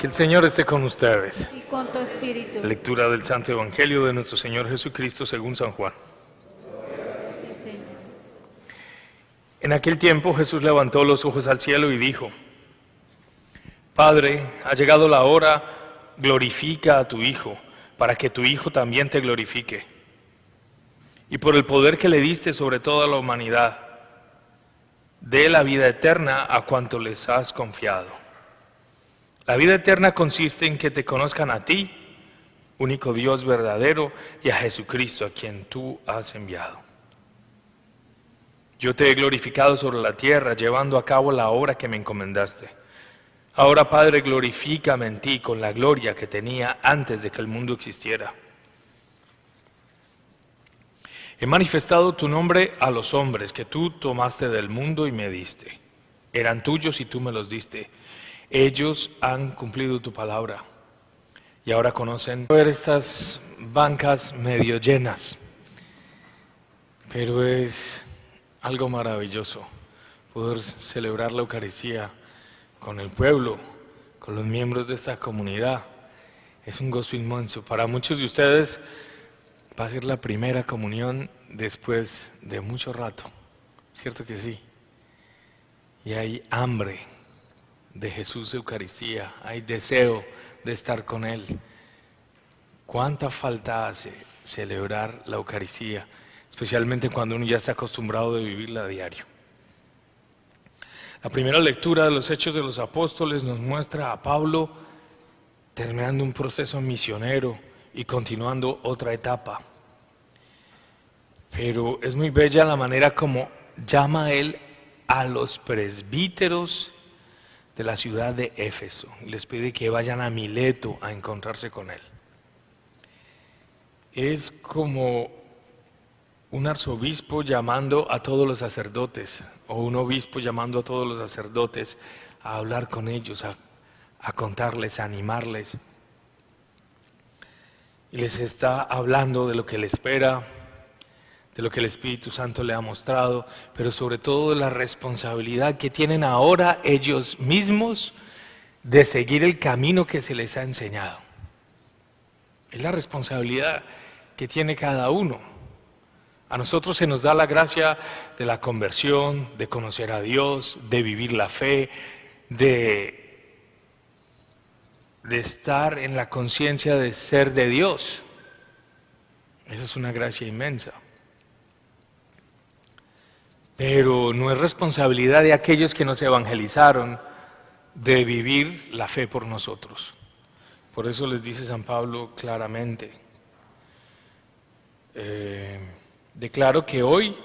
Que el Señor esté con ustedes. Y con tu espíritu. Lectura del Santo Evangelio de nuestro Señor Jesucristo según San Juan. Sí, Señor. En aquel tiempo Jesús levantó los ojos al cielo y dijo: Padre, ha llegado la hora, glorifica a tu Hijo, para que tu Hijo también te glorifique. Y por el poder que le diste sobre toda la humanidad, dé la vida eterna a cuanto les has confiado. La vida eterna consiste en que te conozcan a ti, único Dios verdadero, y a Jesucristo, a quien tú has enviado. Yo te he glorificado sobre la tierra, llevando a cabo la obra que me encomendaste. Ahora, Padre, glorifícame en ti con la gloria que tenía antes de que el mundo existiera. He manifestado tu nombre a los hombres que tú tomaste del mundo y me diste. Eran tuyos y tú me los diste. Ellos han cumplido tu palabra y ahora conocen ver estas bancas medio llenas, pero es algo maravilloso poder celebrar la Eucaristía con el pueblo, con los miembros de esta comunidad. Es un gozo inmenso. Para muchos de ustedes va a ser la primera comunión después de mucho rato, ¿cierto que sí? Y hay hambre de Jesús Eucaristía, hay deseo de estar con Él. ¿Cuánta falta hace celebrar la Eucaristía, especialmente cuando uno ya está acostumbrado de vivirla a diario? La primera lectura de los Hechos de los Apóstoles nos muestra a Pablo terminando un proceso misionero y continuando otra etapa. Pero es muy bella la manera como llama él a los presbíteros de la ciudad de Éfeso y les pide que vayan a Mileto a encontrarse con él. Es como un arzobispo llamando a todos los sacerdotes o un obispo llamando a todos los sacerdotes a hablar con ellos, a contarles, a animarles. Y les está hablando de lo que le espera, de lo que el Espíritu Santo le ha mostrado, pero sobre todo de la responsabilidad que tienen ahora ellos mismos de seguir el camino que se les ha enseñado. Es la responsabilidad que tiene cada uno. A nosotros se nos da la gracia de la conversión, de conocer a Dios, de vivir la fe, de estar en la conciencia de ser de Dios. Esa es una gracia inmensa. Pero no es responsabilidad de aquellos que nos evangelizaron de vivir la fe por nosotros. Por eso les dice San Pablo claramente, declaro que hoy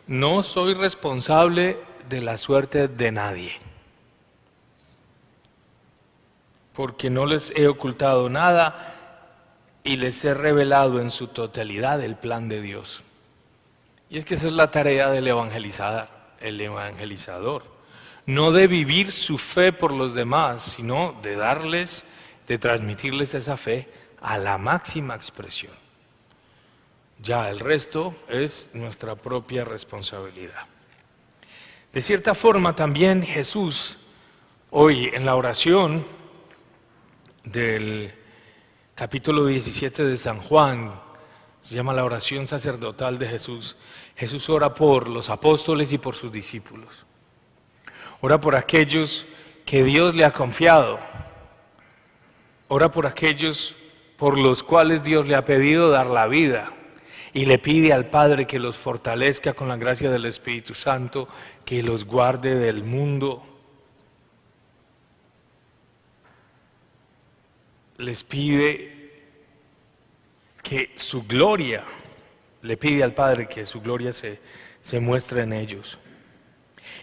no soy responsable de la suerte de nadie, porque no les he ocultado nada y les he revelado en su totalidad el plan de Dios. Y es que esa es la tarea del evangelizador, no de vivir su fe por los demás, sino de darles, de transmitirles esa fe a la máxima expresión. Ya el resto es nuestra propia responsabilidad. De cierta forma también Jesús, hoy en la oración del capítulo 17 de San Juan, se llama la oración sacerdotal de Jesús. Jesús ora por los apóstoles y por sus discípulos. Ora por aquellos que Dios le ha confiado. Ora por aquellos por los cuales Dios le ha pedido dar la vida. Y le pide al Padre que los fortalezca con la gracia del Espíritu Santo, que los guarde del mundo. Les pide que su gloria, le pide al Padre que su gloria se muestre en ellos.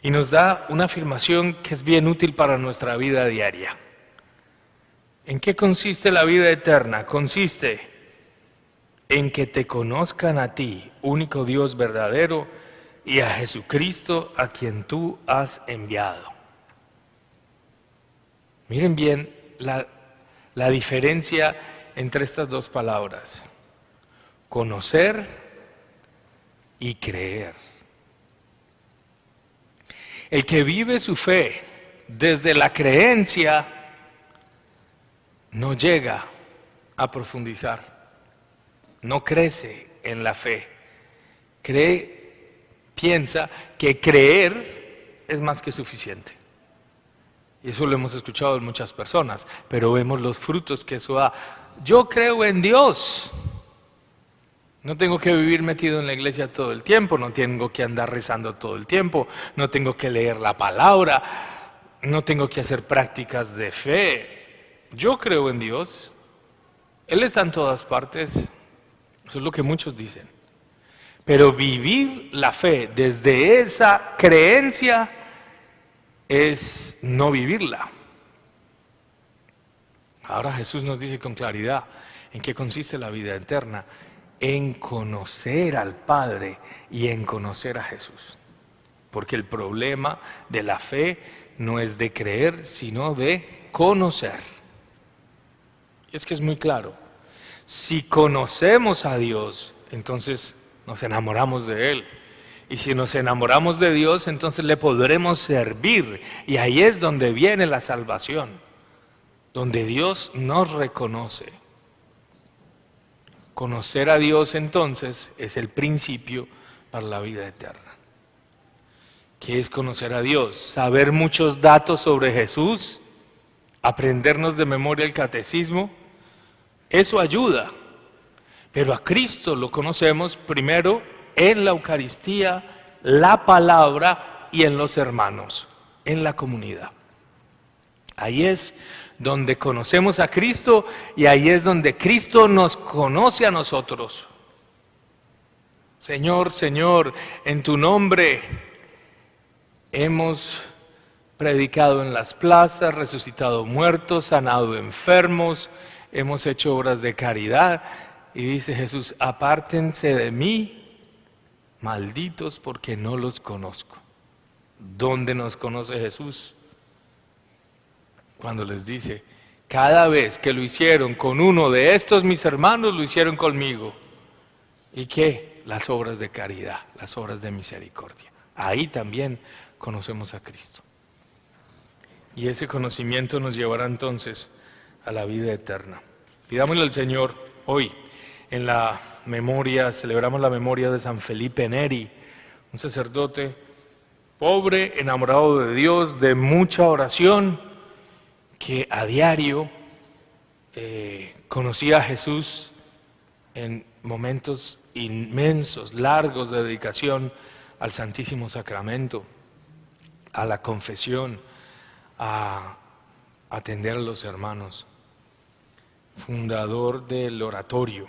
Y nos da una afirmación que es bien útil para nuestra vida diaria. ¿En qué consiste la vida eterna? Consiste en que te conozcan a ti, único Dios verdadero, y a Jesucristo a quien tú has enviado. Miren bien la diferencia entre estas dos palabras: conocer y creer. El que vive su fe desde la creencia no llega a profundizar, no crece en la fe, piensa que creer es más que suficiente. Y eso lo hemos escuchado en muchas personas, pero vemos los frutos que eso da. Yo creo en Dios. No tengo que vivir metido en la iglesia todo el tiempo, no tengo que andar rezando todo el tiempo, no tengo que leer la palabra, no tengo que hacer prácticas de fe. Yo creo en Dios. Él está en todas partes. Eso es lo que muchos dicen. Pero vivir la fe desde esa creencia es no vivirla. Ahora Jesús nos dice con claridad en qué consiste la vida eterna: en conocer al Padre y en conocer a Jesús. Porque el problema de la fe no es de creer, sino de conocer. Y es que es muy claro. Si conocemos a Dios, entonces nos enamoramos de Él. Y si nos enamoramos de Dios, entonces le podremos servir. Y ahí es donde viene la salvación, donde Dios nos reconoce. Conocer a Dios entonces es el principio para la vida eterna. ¿Qué es conocer a Dios? Saber muchos datos sobre Jesús, aprendernos de memoria el catecismo, eso ayuda. Pero a Cristo lo conocemos primero en la Eucaristía, la palabra y en los hermanos, en la comunidad. Ahí es donde conocemos a Cristo y ahí es donde Cristo nos conoce a nosotros. Señor, Señor, en tu nombre hemos predicado en las plazas, resucitado muertos, sanado enfermos, hemos hecho obras de caridad. Y dice Jesús: apártense de mí, malditos, porque no los conozco. ¿Dónde nos conoce Jesús? Cuando les dice: cada vez que lo hicieron con uno de estos mis hermanos, lo hicieron conmigo. ¿Y qué? Las obras de caridad, las obras de misericordia. Ahí también conocemos a Cristo. Y ese conocimiento nos llevará entonces a la vida eterna. Pidámosle al Señor hoy. En la memoria, celebramos la memoria de San Felipe Neri, un sacerdote pobre, enamorado de Dios, de mucha oración, que a diario conocía a Jesús en momentos inmensos, largos de dedicación al Santísimo Sacramento, a la confesión, a atender a los hermanos. Fundador del oratorio.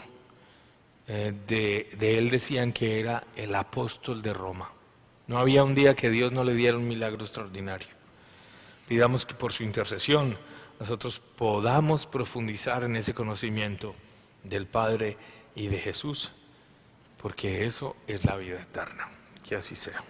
De él decían que era el apóstol de Roma. No había un día que Dios no le diera un milagro extraordinario. Pidamos que por su intercesión nosotros podamos profundizar en ese conocimiento del Padre y de Jesús, porque eso es la vida eterna. Que así sea.